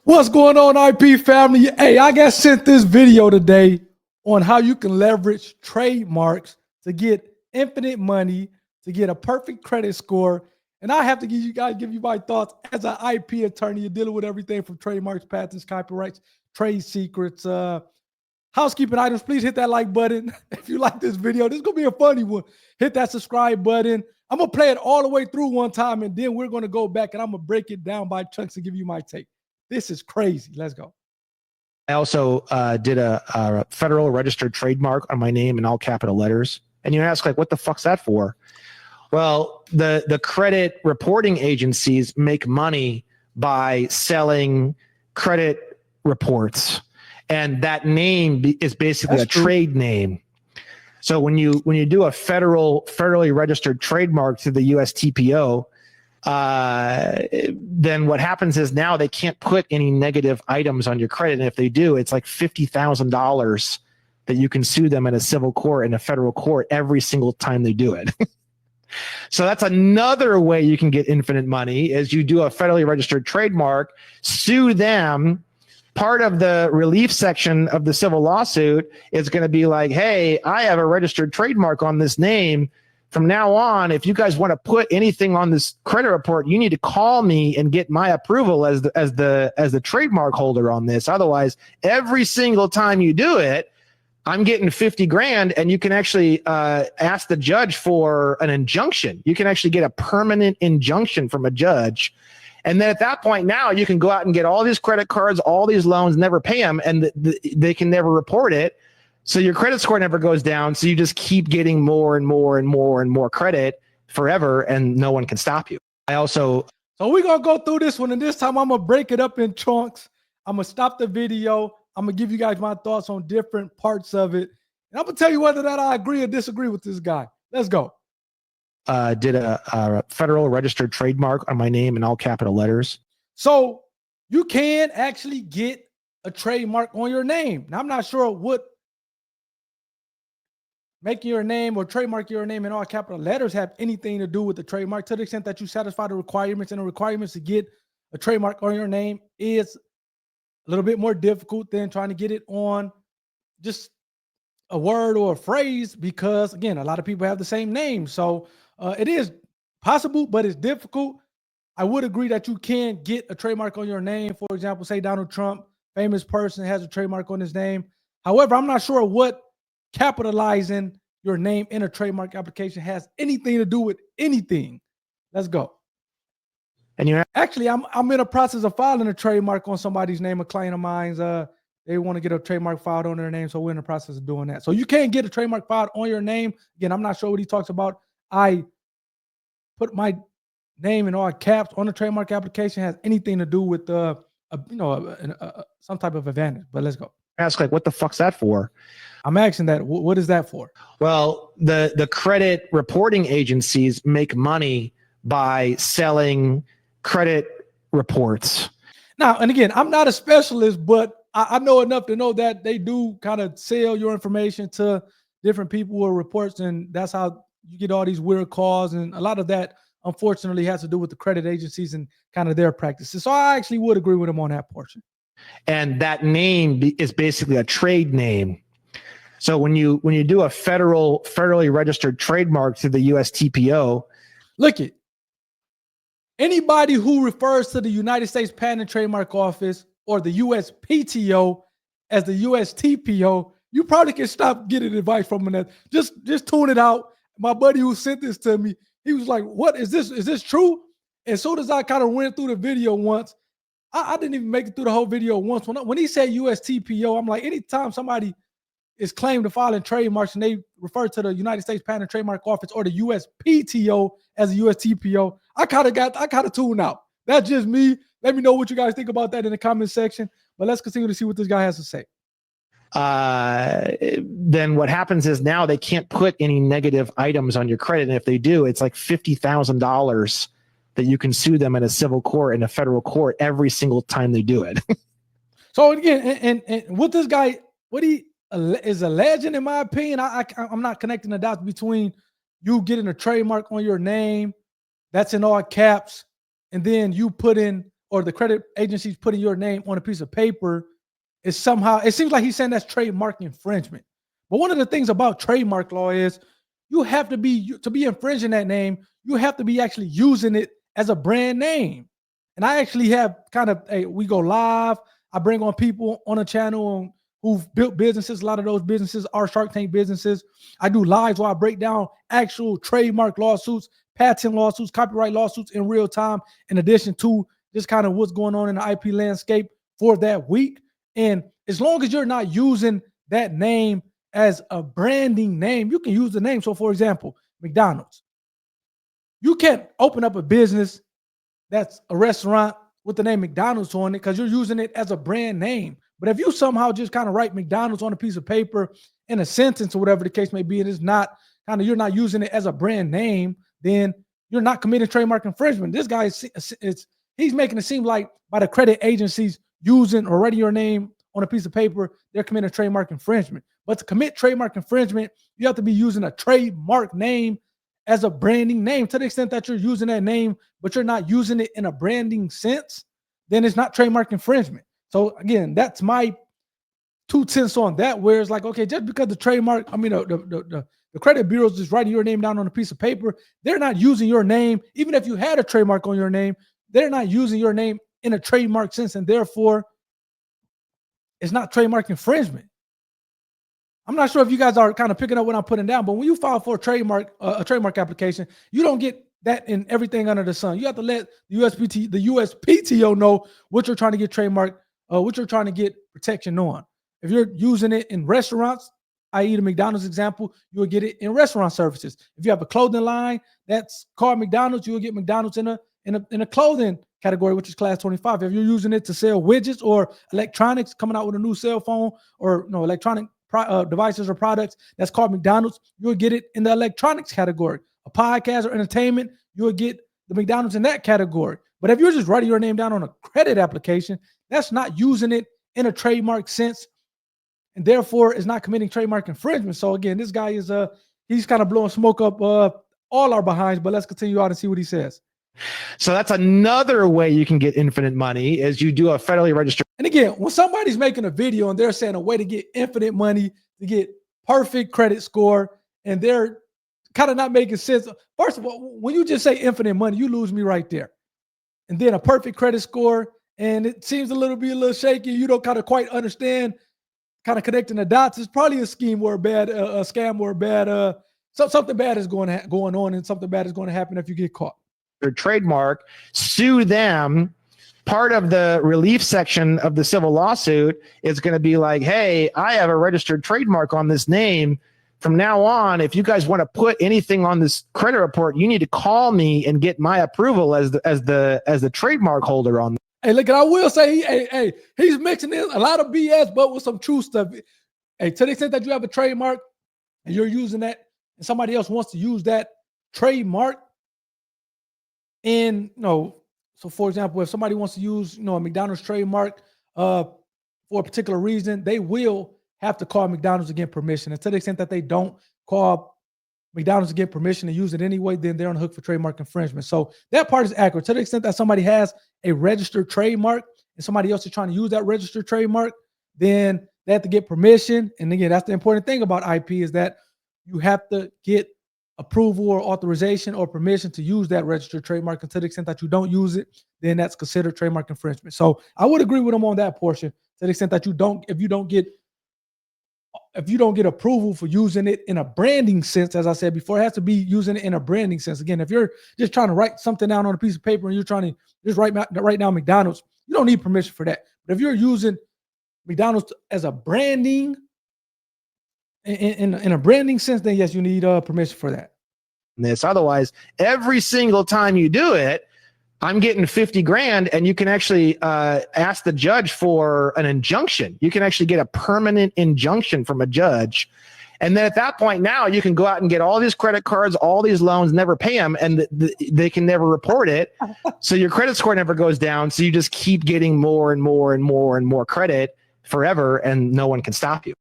What's going on, IP family? Hey, I got sent this video today on how you can leverage trademarks to get infinite money, to get a perfect credit score. And I have to give you my thoughts as an IP attorney. You're dealing with everything from trademarks, patents, copyrights, trade secrets, housekeeping items. Please hit that like button if you like this video. This is going to be a funny one. Hit that subscribe button. I'm going to play it all the way through one time, and then we're going to go back and I'm going to break it down by chunks and give you my take. This is crazy. Let's go. I also did a federal registered trademark on my name in all capital letters. And you ask, like, what the fuck's that for? Well, the credit reporting agencies make money by selling credit reports. And that name is basically a trade name. So when you do a federally registered trademark through the USTPO, then what happens is now they can't put any negative items on your credit. And if they do, it's like $50,000 that you can sue them in a civil court, in a federal court, every single time they do it. So that's another way you can get infinite money, is you do a federally registered trademark, sue them. Part of the relief section of the civil lawsuit is going to be like, hey, I have a registered trademark on this name. From now on, if you guys want to put anything on this credit report, you need to call me and get my approval as the trademark holder on this. Otherwise, every single time you do it, I'm getting 50 grand, and you can actually ask the judge for an injunction. You can actually get a permanent injunction from a judge. And then at that point, now you can go out and get all these credit cards, all these loans, never pay them, and they can never report it. So your credit score never goes down. So you just keep getting more and more and more and more credit forever, and no one can stop you. So we're going to go through this one, and this time I'm going to break it up in chunks. I'm going to stop the video. I'm going to give you guys my thoughts on different parts of it. And I'm going to tell you whether that I agree or disagree with this guy. Let's go. Did a federal registered trademark on my name in all capital letters. So you can actually get a trademark on your name. Now, I'm not sure what making your name or trademark your name in all capital letters have anything to do with the trademark, to the extent that you satisfy the requirements, and the requirements to get a trademark on your name is a little bit more difficult than trying to get it on just a word or a phrase, because again, a lot of people have the same name. So it is possible, but it's difficult. I would agree that you can get a trademark on your name. For example, say Donald Trump, famous person, has a trademark on his name. However, I'm not sure what capitalizing your name in a trademark application has anything to do with anything. Let's go. And you actually, I'm in a process of filing a trademark on somebody's name. A client of mine's, they want to get a trademark filed on their name, so we're in the process of doing that. So you can get a trademark filed on your name. Again, I'm not sure what he talks about. I put my name in all caps on the trademark application, has anything to do with some type of advantage. But let's go. Ask, like, what the fuck's that for? I'm asking that. What is that for? Well, the credit reporting agencies make money by selling credit reports. Now, and again, I'm not a specialist, but I know enough to know that they do kind of sell your information to different people or reports, and that's how you get all these weird calls. And a lot of that, unfortunately, has to do with the credit agencies and kind of their practices. So I actually would agree with him on that portion. And that name is basically a trade name. So when you do a federally registered trademark through the USTPO, look it. Anybody who refers to the United States Patent and Trademark Office or the USPTO as the USTPO, you probably can stop getting advice from that. Just tune it out. My buddy who sent this to me, he was like, "What is this? Is this true?" As soon as I kind of went through the video once, I didn't even make it through the whole video once. When he said USTPO, I'm like, anytime somebody is claimed to file in trademarks and they refer to the United States Patent and Trademark Office or the USPTO as a USTPO, I kind of tuned out. That's just me. Let me know what you guys think about that in the comment section. But let's continue to see what this guy has to say. Then what happens is now they can't put any negative items on your credit. And if they do, it's like $50,000 that you can sue them in a civil court, in a federal court, every single time they do it. So again, and what this guy, what he is alleged, in my opinion, I'm not connecting the dots between you getting a trademark on your name that's in all caps, and then you put in or the credit agency's putting your name on a piece of paper is somehow, it seems like he's saying that's trademark infringement. But one of the things about trademark law is you have to be infringing that name, you have to be actually using it as a brand name. And I actually have kind of we go live. I bring on people on a channel who've built businesses. A lot of those businesses are Shark Tank businesses. I do lives where I break down actual trademark lawsuits, patent lawsuits, copyright lawsuits in real time, in addition to just kind of what's going on in the IP landscape for that week. And as long as you're not using that name as a branding name, you can use the name. So for example, McDonald's. You can't open up a business that's a restaurant with the name McDonald's on it because you're using it as a brand name. But if you somehow just kind of write McDonald's on a piece of paper in a sentence or whatever the case may be, and it's not kind of, you're not using it as a brand name, then you're not committing trademark infringement. This guy he's making it seem like by the credit agencies using or writing your name on a piece of paper, they're committing trademark infringement. But to commit trademark infringement, you have to be using a trademark name as a branding name. To the extent that you're using that name, but you're not using it in a branding sense, then it's not trademark infringement. So again, that's my 2 cents on that, where it's like, okay, just because the trademark, the credit bureau's just writing your name down on a piece of paper, they're not using your name. Even if you had a trademark on your name, they're not using your name in a trademark sense, and therefore it's not trademark infringement. I'm not sure if you guys are kind of picking up what I'm putting down, but when you file for a trademark application, you don't get that in everything under the sun. You have to let the USPTO know what you're trying to get trademark, what you're trying to get protection on. If you're using it in restaurants, i.e. the McDonald's example, you will get it in restaurant services. If you have a clothing line that's called McDonald's, you will get McDonald's in a clothing category, which is class 25. If you're using it to sell widgets or electronics, coming out with a new cell phone or electronic devices or products that's called McDonald's, you'll get it in the electronics category. A podcast or entertainment, you'll get the McDonald's in that category. But if you're just writing your name down on a credit application, that's not using it in a trademark sense, and therefore is not committing trademark infringement. So again, this guy is he's kind of blowing smoke up all our behinds, but let's continue on and see what he says. So that's another way you can get infinite money, is you do a federally registered. And again, when somebody's making a video and they're saying a way to get infinite money, to get perfect credit score, and they're kind of not making sense. First of all, when you just say infinite money, you lose me right there. And then a perfect credit score, and it seems a little shaky. You don't kind of quite understand, kind of connecting the dots. It's probably a scheme or a scam or a bad, something bad is going on, and something bad is going to happen if you get caught. Their trademark, sue them. Part of the relief section of the civil lawsuit is going to be like, hey, I have a registered trademark on this name. From now on, if you guys want to put anything on this credit report, you need to call me and get my approval as the trademark holder on. Hey, look, I will say, he's mixing in a lot of BS, but with some true stuff. Hey, to the extent that you have a trademark and you're using that, and somebody else wants to use that trademark, and so for example, if somebody wants to use a McDonald's trademark for a particular reason, they will have to call McDonald's to get permission. And to the extent that they don't call McDonald's to get permission to use it anyway, then they're on the hook for trademark infringement. So that part is accurate. To the extent that somebody has a registered trademark and somebody else is trying to use that registered trademark, then they have to get permission. And again, that's the important thing about IP, is that you have to get approval or authorization or permission to use that registered trademark. And to the extent that you don't use it, then that's considered trademark infringement. So I would agree with him on that portion. To the extent that if you don't get approval for using it in a branding sense, as I said before, it has to be using it in a branding sense. Again, if you're just trying to write something down on a piece of paper and you're trying to just write down McDonald's, you don't need permission for that. But if you're using McDonald's as a branding, in a branding sense, then yes, you need permission for that. Otherwise, every single time you do it, I'm getting 50 grand, and you can actually ask the judge for an injunction. You can actually get a permanent injunction from a judge. And then at that point, now you can go out and get all these credit cards, all these loans, never pay them, and they can never report it. So your credit score never goes down. So you just keep getting more and more and more and more credit forever, and no one can stop you.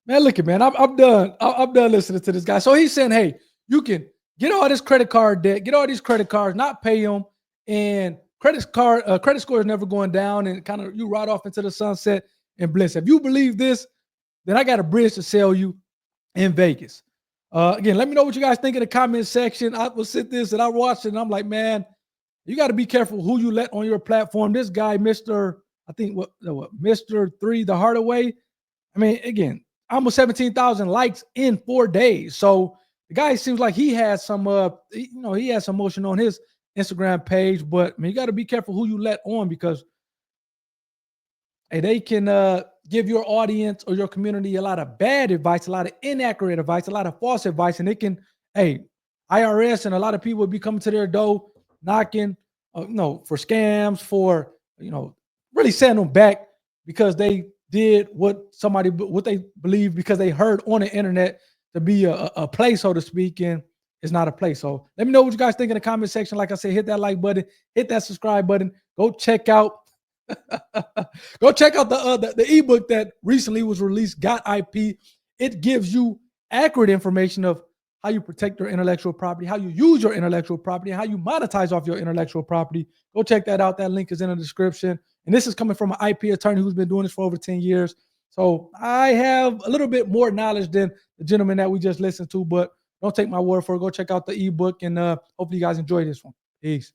Man, look at, man, I'm done. I'm done listening to this guy. So he's saying, hey, you can get all this credit card debt, get all these credit cards, not pay them, and credit score is never going down, and kind of you ride off into the sunset and bliss. If you believe this, then I got a bridge to sell you in Vegas. Again, let me know what you guys think in the comment section. I will sit this and I watch it and I'm like, man, you got to be careful who you let on your platform. This guy, Mr. I think Mr. 3 the Hardaway. I mean, again, almost 17,000 likes in 4 days. So the guy seems like he has some he has some motion on his Instagram page, but I mean, you got to be careful who you let on, because they can give your audience or your community a lot of bad advice, a lot of inaccurate advice, a lot of false advice, and it can, IRS and a lot of people will be coming to their door knocking, for scams, for really setting them back because they did what they believe because they heard on the internet to be a play, so to speak, and it's not a play. So let me know what you guys think in the comment section. Like I said, hit that like button, hit that subscribe button, go check out the ebook that recently was released, Got IP. It gives you accurate information of how you protect your intellectual property, how you use your intellectual property, how you monetize off your intellectual property. Go check that out. That link is in the description. And this is coming from an IP attorney who's been doing this for over 10 years. So I have a little bit more knowledge than the gentleman that we just listened to, but don't take my word for it. Go check out the ebook, and hopefully you guys enjoy this one. Peace.